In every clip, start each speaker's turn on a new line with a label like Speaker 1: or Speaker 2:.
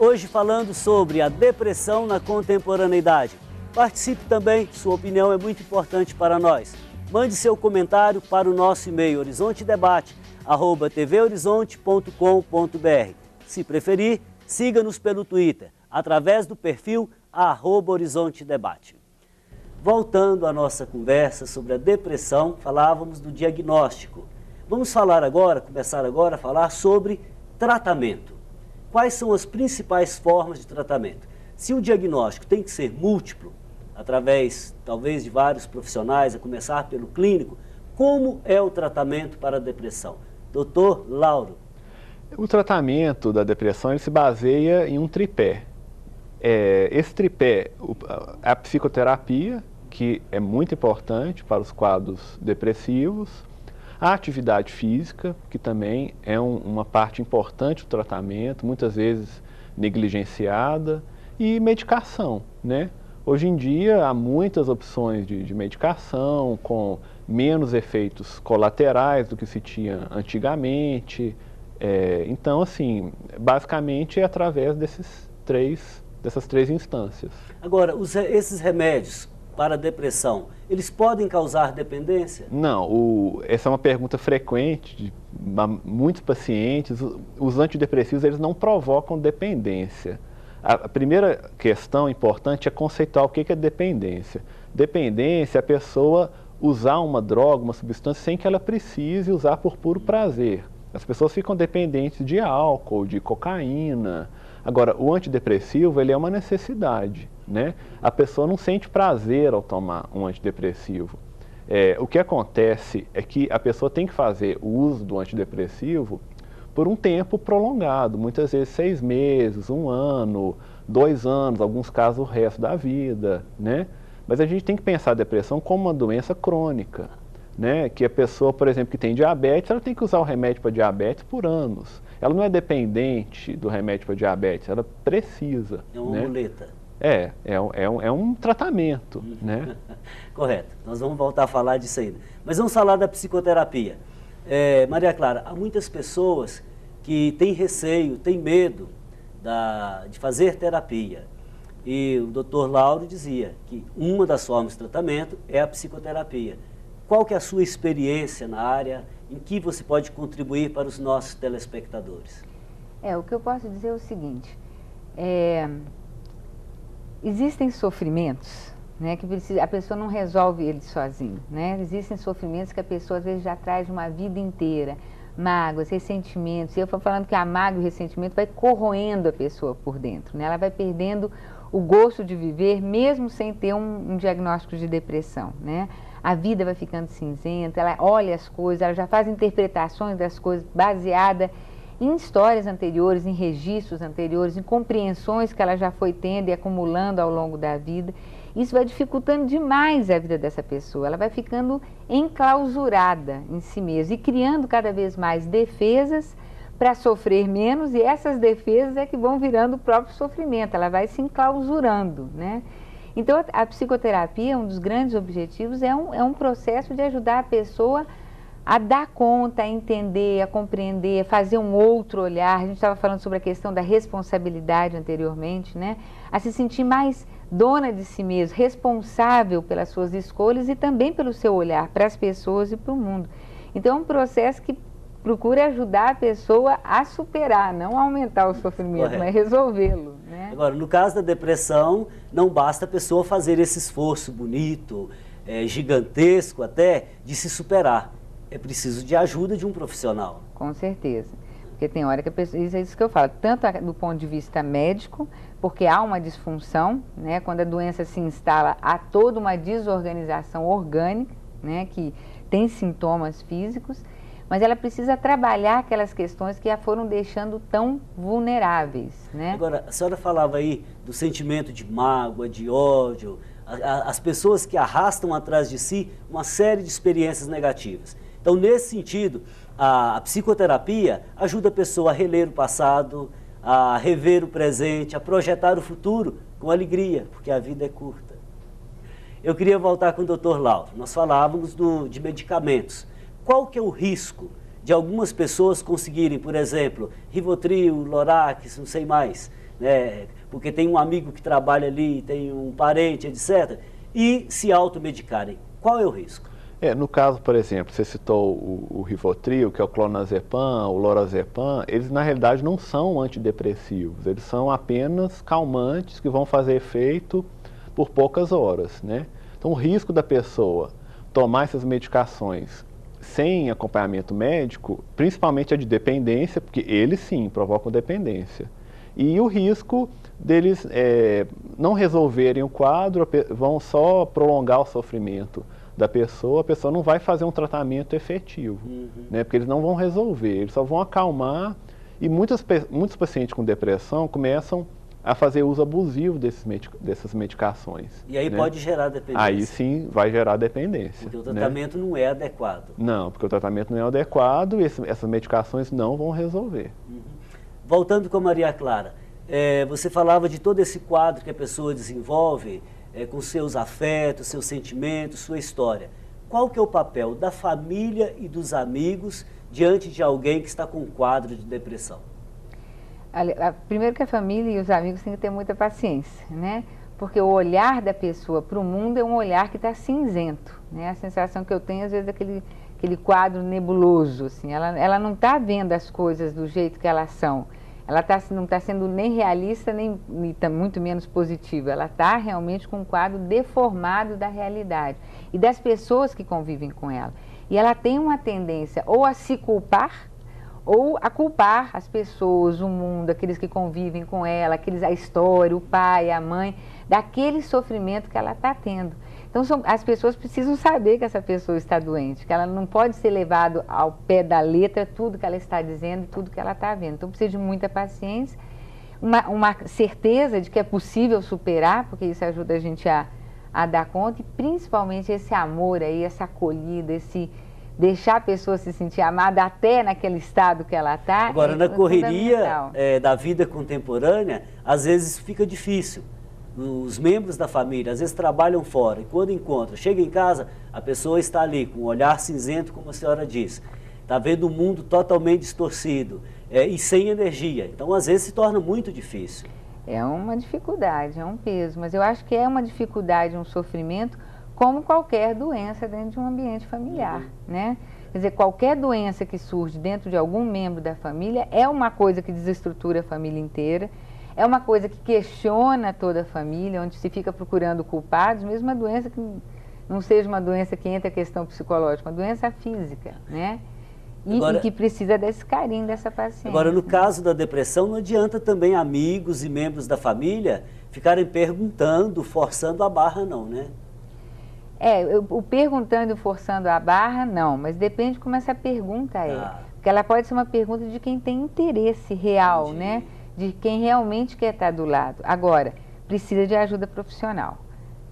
Speaker 1: Hoje falando sobre a depressão na contemporaneidade. Participe também, sua opinião é muito importante para nós. Mande seu comentário para o nosso e-mail horizontedebate@tvhorizonte.com.br. Se preferir, siga-nos pelo Twitter, através do perfil @horizontedebate. Voltando à nossa conversa sobre a depressão, falávamos do diagnóstico. Vamos começar agora a falar sobre tratamento. Quais são as principais formas de tratamento? Se o diagnóstico tem que ser múltiplo, através talvez de vários profissionais, a começar pelo clínico, como é o tratamento para a depressão? Doutor Lauro.
Speaker 2: O tratamento da depressão ele se baseia em um tripé. Esse tripé, a psicoterapia, que é muito importante para os quadros depressivos, a atividade física, que também é uma parte importante do tratamento, muitas vezes negligenciada, e medicação, né? Hoje em dia há muitas opções de medicação com menos efeitos colaterais do que se tinha antigamente. Então, assim, basicamente é através dessas três instâncias.
Speaker 1: Agora, esses remédios para a depressão, eles podem causar dependência?
Speaker 2: Não, essa é uma pergunta frequente de muitos pacientes. Os antidepressivos, eles não provocam dependência. A primeira questão importante é conceituar o que é dependência. Dependência é a pessoa usar uma droga, uma substância, sem que ela precise usar por puro prazer. As pessoas ficam dependentes de álcool, de cocaína. Agora, o antidepressivo, ele é uma necessidade, né? A pessoa não sente prazer ao tomar um antidepressivo. O que acontece é que a pessoa tem que fazer o uso do antidepressivo por um tempo prolongado, muitas vezes 6 meses, 1 ano, 2 anos, alguns casos o resto da vida, né? Mas a gente tem que pensar a depressão como uma doença crônica, né? Que a pessoa, por exemplo, que tem diabetes, ela tem que usar o remédio para diabetes por anos. Ela não é dependente do remédio para diabetes, ela precisa.
Speaker 1: É uma muleta.
Speaker 2: É um tratamento, né?
Speaker 1: Correto. Nós vamos voltar a falar disso ainda. Mas vamos falar da psicoterapia. Maria Clara, há muitas pessoas que têm receio, têm medo de fazer terapia. E o doutor Lauro dizia que uma das formas de tratamento é a psicoterapia. Qual que é a sua experiência na área em que você pode contribuir para os nossos telespectadores?
Speaker 3: O que eu posso dizer é o seguinte, existem sofrimentos, né, que a pessoa não resolve eles sozinha, né? Existem sofrimentos que a pessoa às vezes já traz uma vida inteira, mágoas, ressentimentos, e eu estou falando que a mágoa e o ressentimento vai corroendo a pessoa por dentro, né? Ela vai perdendo o gosto de viver mesmo sem ter um diagnóstico de depressão, né? A vida vai ficando cinzenta, ela olha as coisas, ela já faz interpretações das coisas baseada em histórias anteriores, em registros anteriores, em compreensões que ela já foi tendo e acumulando ao longo da vida. Isso vai dificultando demais a vida dessa pessoa, ela vai ficando enclausurada em si mesma e criando cada vez mais defesas para sofrer menos, e essas defesas é que vão virando o próprio sofrimento, ela vai se enclausurando, né? Então, a psicoterapia, um dos grandes objetivos é um processo de ajudar a pessoa a dar conta, a entender, a compreender, a fazer um outro olhar. A gente estava falando sobre a questão da responsabilidade anteriormente, né? A se sentir mais dona de si mesmo, responsável pelas suas escolhas e também pelo seu olhar para as pessoas e para o mundo. Então, é um processo que procura ajudar a pessoa a superar, não aumentar o sofrimento,
Speaker 1: Correto.
Speaker 3: mas resolvê-lo, né?
Speaker 1: Agora, no caso da depressão, não basta a pessoa fazer esse esforço bonito, gigantesco até, de se superar. É preciso de ajuda de um profissional.
Speaker 3: Com certeza. Porque tem hora que a pessoa, isso é isso que eu falo, tanto do ponto de vista médico, porque há uma disfunção, né? Quando a doença se instala, há toda uma desorganização orgânica, né? Que tem sintomas físicos, mas ela precisa trabalhar aquelas questões que a foram deixando tão vulneráveis, né?
Speaker 1: Agora, a senhora falava aí do sentimento de mágoa, de ódio, as pessoas que arrastam atrás de si uma série de experiências negativas. Então, nesse sentido, a psicoterapia ajuda a pessoa a reler o passado, a rever o presente, a projetar o futuro com alegria, porque a vida é curta. Eu queria voltar com o Dr. Lauro. Nós falávamos de medicamentos. Qual que é o risco de algumas pessoas conseguirem, por exemplo, Rivotril, Lorax, não sei mais, né, porque tem um amigo que trabalha ali, tem um parente, etc., e se automedicarem. Qual é o risco?
Speaker 2: No caso, por exemplo, você citou o Rivotril, que é o clonazepam, o lorazepam, eles na realidade não são antidepressivos, eles são apenas calmantes que vão fazer efeito por poucas horas, né? Então o risco da pessoa tomar essas medicações sem acompanhamento médico, principalmente a de dependência, porque eles sim provocam dependência. E o risco deles não resolverem o quadro, vão só prolongar o sofrimento da pessoa, a pessoa não vai fazer um tratamento efetivo, né? Porque eles não vão resolver, eles só vão acalmar, e muitos pacientes com depressão começam a fazer uso abusivo dessas medicações.
Speaker 1: E aí, né, pode gerar dependência.
Speaker 2: Aí sim vai gerar dependência.
Speaker 1: Porque o tratamento, né, não é adequado.
Speaker 2: Não, porque o tratamento não é adequado e essas medicações não vão resolver.
Speaker 1: Voltando com a Maria Clara, você falava de todo esse quadro que a pessoa desenvolve, com seus afetos, seus sentimentos, sua história. Qual que é o papel da família e dos amigos diante de alguém que está com um quadro de depressão?
Speaker 3: Primeiro que a família e os amigos têm que ter muita paciência, né? Porque o olhar da pessoa para o mundo é um olhar que está cinzento, né? A sensação que eu tenho, às vezes, aquele quadro nebuloso, assim. Ela não está vendo as coisas do jeito que elas são. Ela não está sendo nem realista, nem muito menos positiva. Ela está realmente com um quadro deformado da realidade e das pessoas que convivem com ela. E ela tem uma tendência ou a se culpar, ou a culpar as pessoas, o mundo, aqueles que convivem com ela, a história, o pai, a mãe, daquele sofrimento que ela está tendo. Então, as pessoas precisam saber que essa pessoa está doente, que ela não pode ser levada ao pé da letra tudo que ela está dizendo, tudo que ela está vendo. Então, precisa de muita paciência, uma certeza de que é possível superar, porque isso ajuda a gente a dar conta, e principalmente esse amor aí, essa acolhida, esse deixar a pessoa se sentir amada até naquele estado que ela está.
Speaker 1: Agora, na correria da vida contemporânea, às vezes fica difícil. Os membros da família, às vezes trabalham fora, e quando encontram, chega em casa, a pessoa está ali com um olhar cinzento, como a senhora disse. Está vendo o mundo totalmente distorcido e sem energia. Então, às vezes, se torna muito difícil.
Speaker 3: É uma dificuldade, é um peso, mas eu acho que é uma dificuldade, um sofrimento, como qualquer doença dentro de um ambiente familiar, né? Quer dizer, qualquer doença que surge dentro de algum membro da família é uma coisa que desestrutura a família inteira, é uma coisa que questiona toda a família, onde se fica procurando culpados, mesmo uma doença que não seja uma doença que entra a questão psicológica, uma doença física, né? E que precisa desse carinho, dessa paciência.
Speaker 1: Agora, no caso da depressão, não adianta também amigos e membros da família ficarem perguntando, forçando a barra, não, né?
Speaker 3: O perguntando e forçando a barra, não, mas depende de como essa pergunta é. Porque ela pode ser uma pergunta de quem tem interesse real, entendi, né? De quem realmente quer estar do lado. Agora, precisa de ajuda profissional,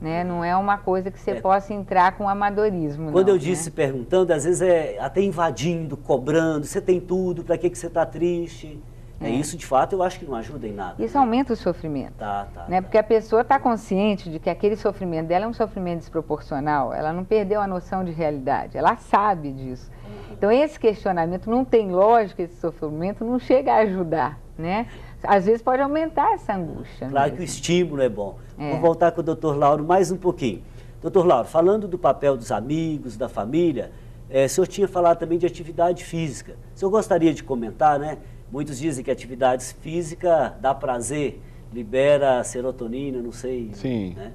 Speaker 3: né? Não é uma coisa que você possa entrar com amadorismo.
Speaker 1: Quando eu disse perguntando, às vezes até invadindo, cobrando, você tem tudo, para que você está triste? Isso, de fato, eu acho que não ajuda em nada.
Speaker 3: Isso aumenta o sofrimento. Né? Porque a pessoa está consciente de que aquele sofrimento dela é um sofrimento desproporcional, ela não perdeu a noção de realidade, ela sabe disso. Então, esse questionamento não tem lógica, esse sofrimento não chega a ajudar, né? Às vezes pode aumentar essa angústia.
Speaker 1: Claro mesmo que o estímulo é bom. Vamos voltar com o Dr. Lauro mais um pouquinho. Dr. Lauro, falando do papel dos amigos, da família, o senhor tinha falado também de atividade física. O senhor gostaria de comentar, né? Muitos dizem que atividade física dá prazer, libera serotonina, não sei.
Speaker 2: Sim.
Speaker 1: Né?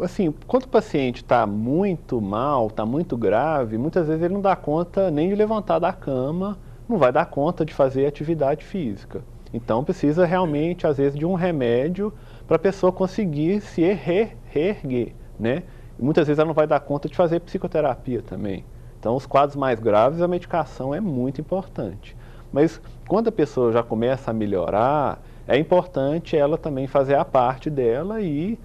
Speaker 2: Assim, quando o paciente está muito mal, está muito grave, muitas vezes ele não dá conta nem de levantar da cama, não vai dar conta de fazer atividade física. Então precisa realmente, às vezes, de um remédio para a pessoa conseguir se reerguer, né? E muitas vezes ela não vai dar conta de fazer psicoterapia também. Então, os quadros mais graves, a medicação é muito importante. Mas quando a pessoa já começa a melhorar, é importante ela também fazer a parte dela e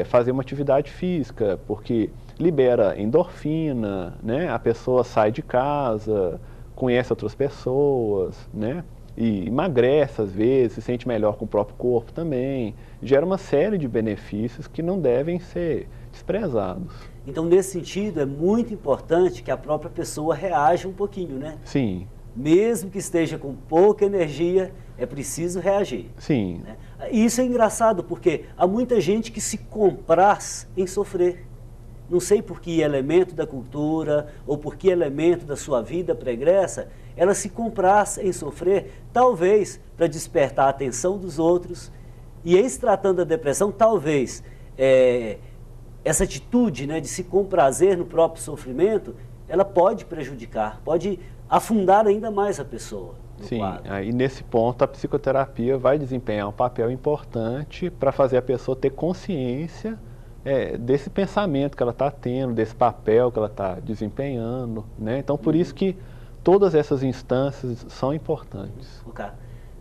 Speaker 2: fazer uma atividade física, porque libera endorfina, né? A pessoa sai de casa, conhece outras pessoas, né? E emagrece às vezes, se sente melhor com o próprio corpo também. Gera uma série de benefícios que não devem ser desprezados.
Speaker 1: Então, nesse sentido, é muito importante que a própria pessoa reaja um pouquinho, né?
Speaker 2: Sim.
Speaker 1: mesmo que esteja com pouca energia, é preciso reagir.
Speaker 2: Sim.
Speaker 1: Né? E isso é engraçado, porque há muita gente que se compraz em sofrer. Não sei por que elemento da cultura ou por que elemento da sua vida pregressa, ela se compraz em sofrer, talvez para despertar a atenção dos outros. E em se tratando da depressão, talvez essa atitude, né, de se comprazer no próprio sofrimento, ela pode prejudicar, pode afundar ainda mais a pessoa.
Speaker 2: Sim, aí nesse ponto a psicoterapia vai desempenhar um papel importante para fazer a pessoa ter consciência desse pensamento que ela está tendo, desse papel que ela está desempenhando, né? Então por isso que todas essas instâncias são importantes.
Speaker 1: Okay.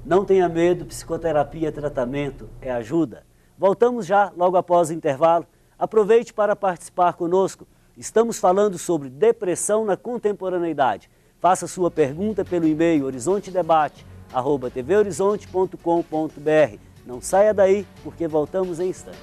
Speaker 1: Não tenha medo, psicoterapia é tratamento, é ajuda. Voltamos já logo após o intervalo. Aproveite para participar conosco. Estamos falando sobre depressão na contemporaneidade. Faça sua pergunta pelo e-mail horizontedebate@tvhorizonte.com.br. Não saia daí, porque voltamos em instantes.